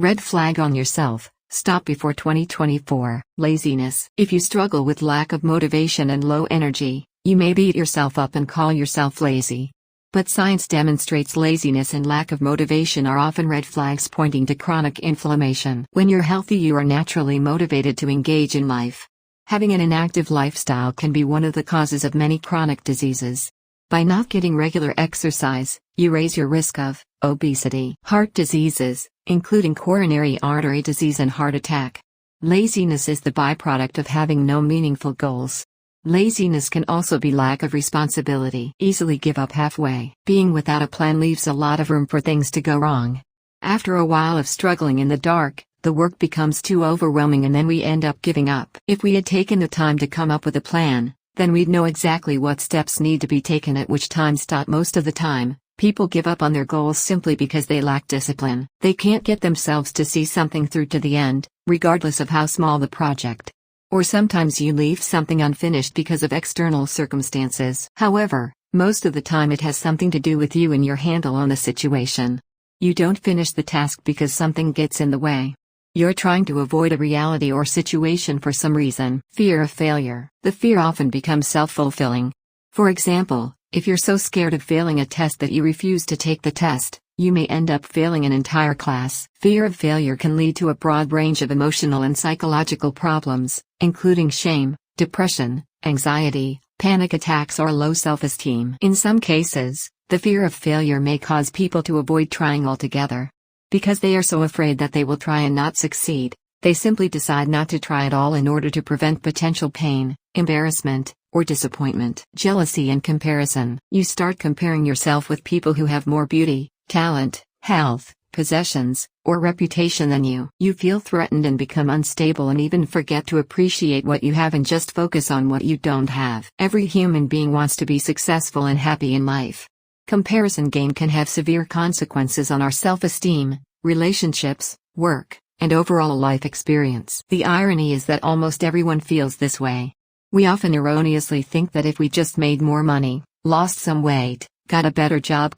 Red flag on yourself. Stop before 2024. Laziness. If you struggle with lack of motivation and low energy, you may beat yourself up and call yourself lazy. But science demonstrates laziness and lack of motivation are often red flags pointing to chronic inflammation. When you're healthy, you are naturally motivated to engage in life. Having an inactive lifestyle can be one of the causes of many chronic diseases. By not getting regular exercise, you raise your risk of obesity, heart diseases, including coronary artery disease and heart attack. Laziness is the byproduct of having no meaningful goals. Laziness can also be lack of responsibility. Easily give up halfway. Being without a plan leaves a lot of room for things to go wrong. After a while of struggling in the dark, the work becomes too overwhelming and then we end up giving up. If we had taken the time to come up with a plan, then we'd know exactly what steps need to be taken at which time. Most of the time, people give up on their goals simply because they lack discipline. They can't get themselves to see something through to the end, regardless of how small the project. Or sometimes you leave something unfinished because of external circumstances. However, most of the time it has something to do with you and your handle on the situation. You don't finish the task because something gets in the way. You're trying to avoid a reality or situation for some reason. Fear of failure. The fear often becomes self-fulfilling. For example, if you're so scared of failing a test that you refuse to take the test, you may end up failing an entire class. Fear of failure can lead to a broad range of emotional and psychological problems, including shame, depression, anxiety, panic attacks, or low self-esteem. In some cases, the fear of failure may cause people to avoid trying altogether. Because they are so afraid that they will try and not succeed, they simply decide not to try at all in order to prevent potential pain, embarrassment, or disappointment. Jealousy and comparison. You start comparing yourself with people who have more beauty, talent, health, possessions, or reputation than you. You feel threatened and become unstable and even forget to appreciate what you have and just focus on what you don't have. Every human being wants to be successful and happy in life. Comparison game can have severe consequences on our self-esteem, relationships, work, and overall life experience. The irony is that almost everyone feels this way. We often erroneously think that if we just made more money, lost some weight, got a better job,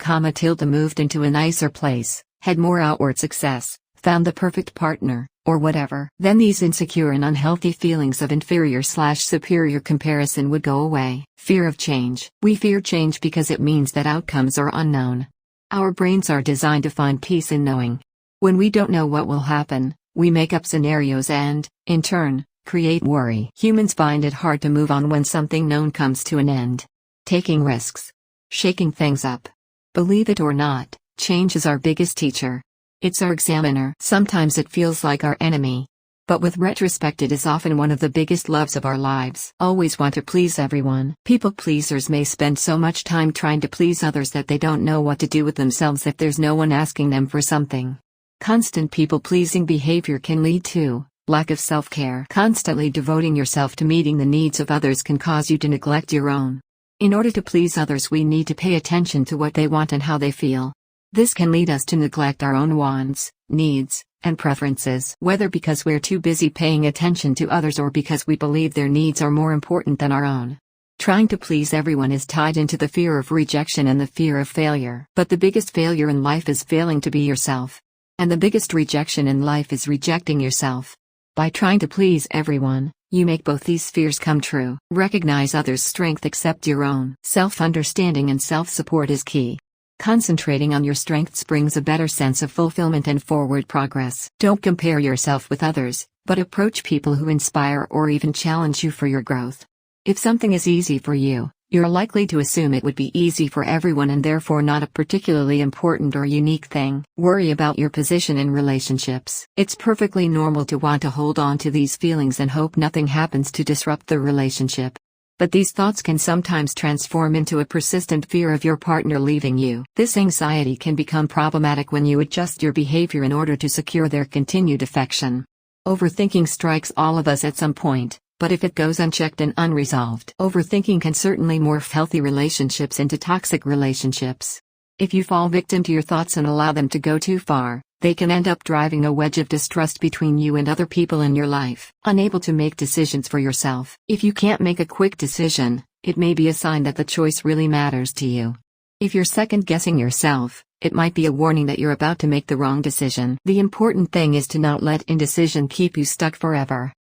moved into a nicer place, had more outward success, found the perfect partner, or whatever, then these insecure and unhealthy feelings of inferior/superior comparison would go away. Fear of change. We fear change because it means that outcomes are unknown. Our brains are designed to find peace in knowing. When we don't know what will happen, we make up scenarios and, in turn, create worry. Humans find it hard to move on when something known comes to an end. Taking risks. Shaking things up. Believe it or not, change is our biggest teacher. It's our examiner. Sometimes it feels like our enemy. But with retrospect, it is often one of the biggest loves of our lives. Always want to please everyone. People pleasers may spend so much time trying to please others that they don't know what to do with themselves if there's no one asking them for something. Constant people-pleasing behavior can lead to lack of self-care. Constantly devoting yourself to meeting the needs of others can cause you to neglect your own. In order to please others, we need to pay attention to what they want and how they feel. This can lead us to neglect our own wants, needs, and preferences. Whether because we're too busy paying attention to others or because we believe their needs are more important than our own. Trying to please everyone is tied into the fear of rejection and the fear of failure. But the biggest failure in life is failing to be yourself. And the biggest rejection in life is rejecting yourself. By trying to please everyone, you make both these fears come true. Recognize others' strength, accept your own. Self-understanding and self-support is key. Concentrating on your strengths brings a better sense of fulfillment and forward progress. Don't compare yourself with others, but approach people who inspire or even challenge you for your growth. If something is easy for you, you're likely to assume it would be easy for everyone and therefore not a particularly important or unique thing. Worry about your position in relationships. It's perfectly normal to want to hold on to these feelings and hope nothing happens to disrupt the relationship. But these thoughts can sometimes transform into a persistent fear of your partner leaving you. This anxiety can become problematic when you adjust your behavior in order to secure their continued affection. Overthinking strikes all of us at some point. But if it goes unchecked and unresolved, overthinking can certainly morph healthy relationships into toxic relationships. If you fall victim to your thoughts and allow them to go too far, they can end up driving a wedge of distrust between you and other people in your life. Unable to make decisions for yourself. If you can't make a quick decision, it may be a sign that the choice really matters to you. If you're second-guessing yourself, it might be a warning that you're about to make the wrong decision. The important thing is to not let indecision keep you stuck forever.